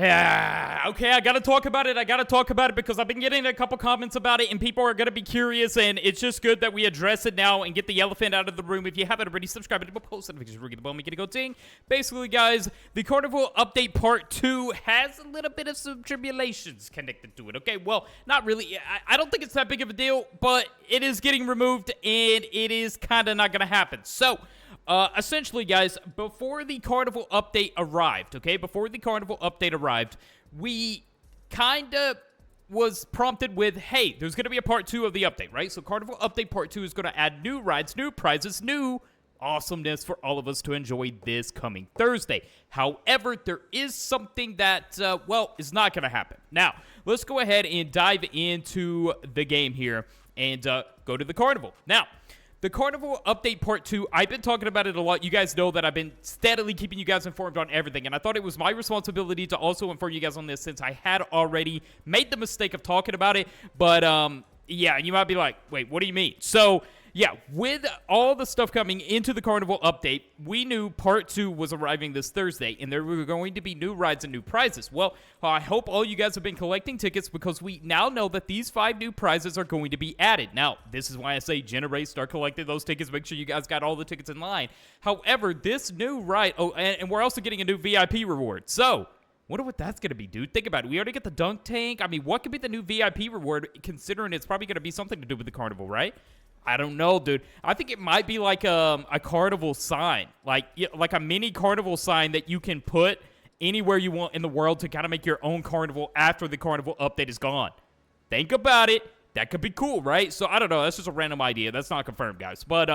Yeah, okay, I gotta talk about it. Because I've been getting a couple comments about it, and people are gonna be curious, and it's just good that we address it now and get the elephant out of the room. If you haven't already, subscribe to the post notifications, ring the bell, make it go ding. Basically, guys, the Carnival Update Part 2 has a little bit of some tribulations connected to it, okay? Well, not really. I don't think it's that big of a deal, but it is getting removed, and it is kind of not gonna happen. So, essentially, guys, before the Carnival Update arrived, we kind of was prompted with, hey, there's going to be a part 2 of the update, right? So Carnival Update Part 2 is going to add new rides, new prizes, new awesomeness for all of us to enjoy this coming Thursday. However, there is something that, well, is not going to happen. Now, let's go ahead and dive into the game here and go to the Carnival. Now, the Carnival Update Part 2, I've been talking about it a lot. You guys know that I've been steadily keeping you guys informed on everything, and I thought it was my responsibility to also inform you guys on this since I had already made the mistake of talking about it. But, yeah, you might be like, wait, what do you mean? So, yeah, with all the stuff coming into the Carnival Update, we knew Part 2 was arriving this Thursday, and there were going to be new rides and new prizes. Well, I hope all you guys have been collecting tickets because we now know that these 5 new prizes are going to be added. Now, this is why I say generate, start collecting those tickets. Make sure you guys got all the tickets in line. However, this new ride, and we're also getting a new VIP reward. So, wonder what that's going to be, dude. Think about it. We already get the dunk tank. I mean, what could be the new VIP reward, considering it's probably going to be something to do with the Carnival, right? I don't know, dude. I think it might be like a carnival sign, like a mini carnival sign that you can put anywhere you want in the world to kind of make your own carnival after the Carnival Update is gone. Think about it. That could be cool, right? So, I don't know. That's just a random idea. That's not confirmed, guys. But,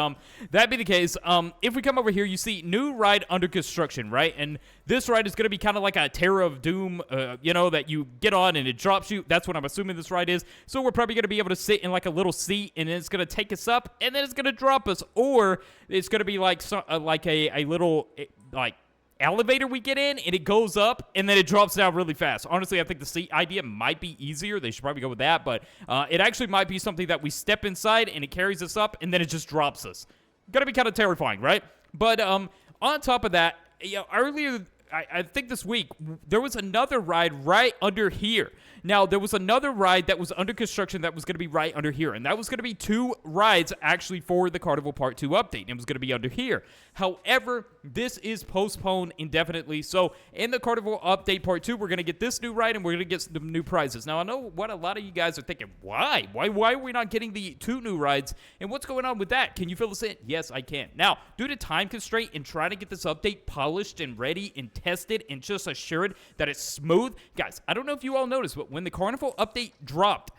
that be the case, if we come over here, you see new ride under construction, right? And this ride is going to be kind of like a Terror of Doom, you know, that you get on and it drops you. That's what I'm assuming this ride is. So, we're probably going to be able to sit in like a little seat, and then it's going to take us up, and then it's going to drop us. Or it's going to be like a little, like, elevator we get in, and it goes up, and then it drops down really fast. Honestly, I think the seat idea might be easier. They should probably go with that, but it actually might be something that we step inside, and it carries us up, and then it just drops us. Gonna be kind of terrifying, right? But on top of that, you know, earlier, I think this week, there was another ride right under here. Now, there was another ride that was under construction that was going to be right under here, and that was going to be 2 rides actually for the Carnival Part 2 update, and it was going to be under here. However, this is postponed indefinitely, so in the Carnival Update Part 2, we're going to get this new ride, and we're going to get some new prizes. Now, I know what a lot of you guys are thinking. Why? Why are we not getting the 2 new rides, and what's going on with that? Can you fill this in? Yes, I can. Now, due to time constraint and trying to get this update polished and ready and tested and just assured that it's smooth, guys, I don't know if you all noticed, but when the Carnival Update dropped,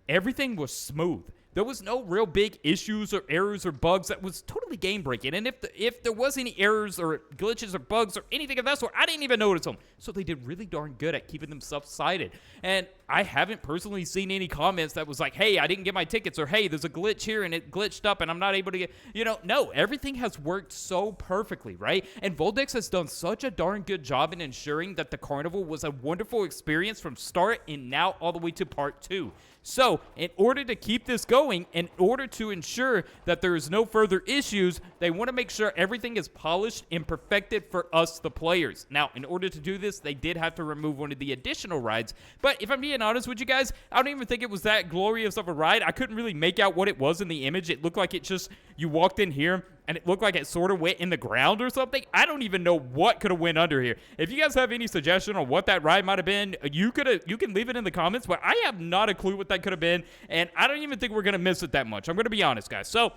everything was smooth. There was no real big issues or errors or bugs that was totally game-breaking. And if there was any errors or glitches or bugs or anything of that sort, I didn't even notice them. So they did really darn good at keeping them subsided. And I haven't personally seen any comments that was like, hey, I didn't get my tickets, or hey, there's a glitch here and it glitched up and I'm not able to get, you know, no, everything has worked so perfectly, right? And Voldex has done such a darn good job in ensuring that the Carnival was a wonderful experience from start and now all the way to Part 2. So, in order to keep this going, in order to ensure that there is no further issues, they want to make sure everything is polished and perfected for us, the players. Now, in order to do this, they did have to remove one of the additional rides. But if I'm being honest with you guys, I don't even think it was that glorious of a ride. I couldn't really make out what it was in the image. It looked like it just, you walked in here, and it looked like it sort of went in the ground or something. I don't even know what could have went under here. If you guys have any suggestion on what that ride might have been, you can leave it in the comments, but I have not a clue what that could have been, and I don't even think we're going to miss it that much. I'm going to be honest, guys. So,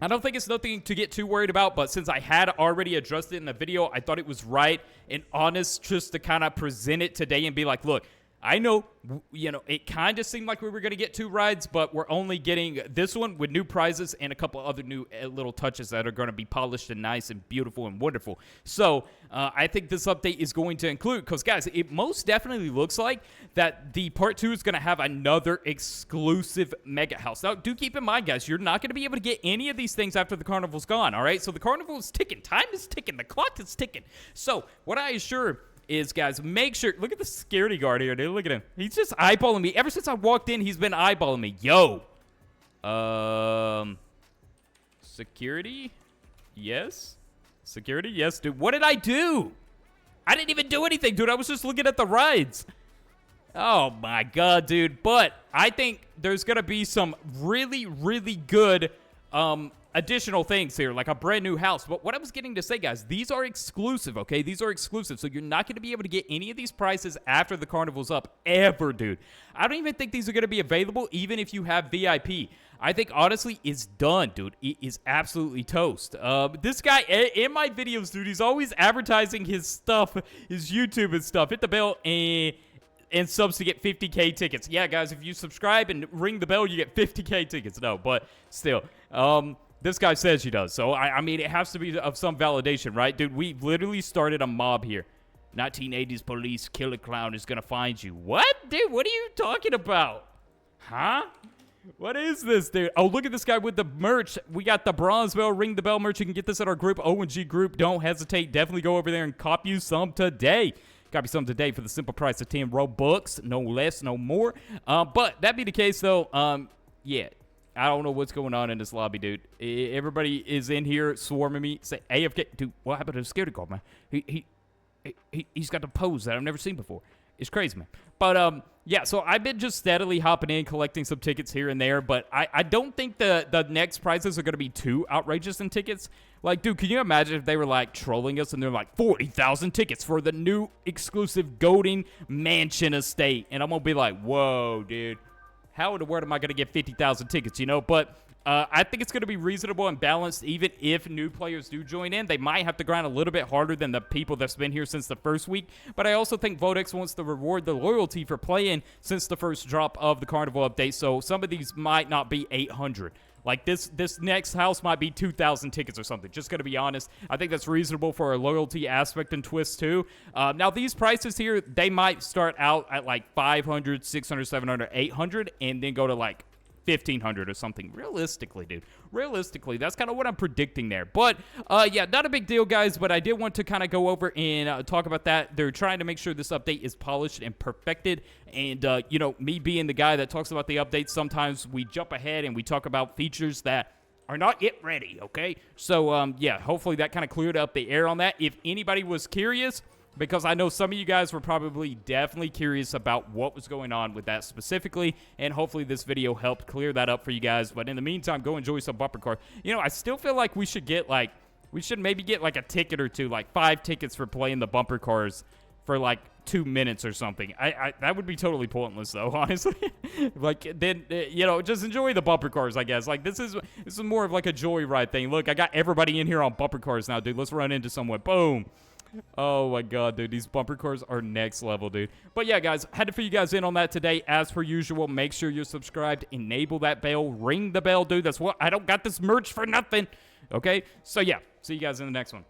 I don't think it's nothing to get too worried about, but since I had already addressed it in the video, I thought it was right and honest just to kind of present it today and be like, look, I know, you know, it kind of seemed like we were going to get 2 rides, but we're only getting this one with new prizes and a couple other new little touches that are going to be polished and nice and beautiful and wonderful. So, I think this update is going to include, because, guys, it most definitely looks like that the Part 2 is going to have another exclusive Mega House. Now, do keep in mind, guys, you're not going to be able to get any of these things after the Carnival's gone, all right? So, the Carnival is ticking. Time is ticking. The clock is ticking. So, what I assure is, guys, make sure, look at the security guard here, dude. Look at him. He's just eyeballing me. Ever since I walked in, he's been eyeballing me. Yo. Security? Yes? Security? Yes, dude. What did I do? I didn't even do anything, dude. I was just looking at the rides. Oh, my God, dude. But I think there's going to be some really, really good additional things here, like a brand new house. But what I was getting to say, guys, these are exclusive, okay? These are exclusive, so you're not going to be able to get any of these prices after the carnival's up ever, dude. I don't even think these are going to be available even if you have VIP. I think, honestly, it's done, dude. It is absolutely toast. This guy, in my videos, dude, he's always advertising his stuff, his YouTube and stuff. Hit the bell and subs to get 50K tickets. Yeah, guys, if you subscribe and ring the bell, you get 50K tickets. No, but still, this guy says he does. So, I mean, it has to be of some validation, right? Dude, we literally started a mob here. 1980s police killer clown is going to find you. What? Dude, what are you talking about? Huh? What is this, dude? Oh, look at this guy with the merch. We got the bronze bell, ring the bell merch. You can get this at our group, ONG group. Don't hesitate. Definitely go over there and cop you some today. Copy some today for the simple price of 10 Robux. No less, no more. But that be the case, though, yeah. I don't know what's going on in this lobby, dude. Everybody is in here swarming me. Say, AFK. Dude, what happened to the security guard, man? He's got the pose that I've never seen before. It's crazy, man. But, yeah, so I've been just steadily hopping in, collecting some tickets here and there. But I don't think the next prizes are going to be too outrageous in tickets. Like, dude, can you imagine if they were, like, trolling us and they're like, 40,000 tickets for the new exclusive Golding Mansion estate. And I'm going to be like, whoa, dude. How in the world am I going to get 50,000 tickets, you know? But I think it's going to be reasonable and balanced even if new players do join in. They might have to grind a little bit harder than the people that's been here since the first week. But I also think Vodex wants to reward the loyalty for playing since the first drop of the Carnival update. So some of these might not be 800. Like, this next house might be 2,000 tickets or something. Just going to be honest. I think that's reasonable for a loyalty aspect and twist, too. Now, these prices here, they might start out at, like, 500, 600, 700, 800, and then go to, like, 1,500 or something. Realistically, dude. Realistically, that's kind of what I'm predicting there. But, yeah, not a big deal, guys, but I did want to kind of go over and talk about that. They're trying to make sure this update is polished and perfected. And, you know, me being the guy that talks about the updates, sometimes we jump ahead and we talk about features that are not yet ready, okay? So, yeah, hopefully that kind of cleared up the air on that. If anybody was curious, because I know some of you guys were probably definitely curious about what was going on with that specifically, and hopefully this video helped clear that up for you guys. But in the meantime, go enjoy some bumper cars. You know, I still feel like we should get, like, we should maybe get, like, a ticket or two, like 5 tickets for playing the bumper cars for, like, 2 minutes or something. That would be totally pointless, though, honestly. Like, then, you know, just enjoy the bumper cars, I guess. Like, this is more of, like, a joyride thing. Look, I got everybody in here on bumper cars now, dude. Let's run into someone. Boom. Oh my god, dude, these bumper cars are next level, dude. But yeah, guys, had to fill you guys in on that today. As per usual, make sure you're subscribed, enable that bell, ring the bell, dude. That's what I don't got this merch for nothing. Okay, so yeah, see you guys in the next one.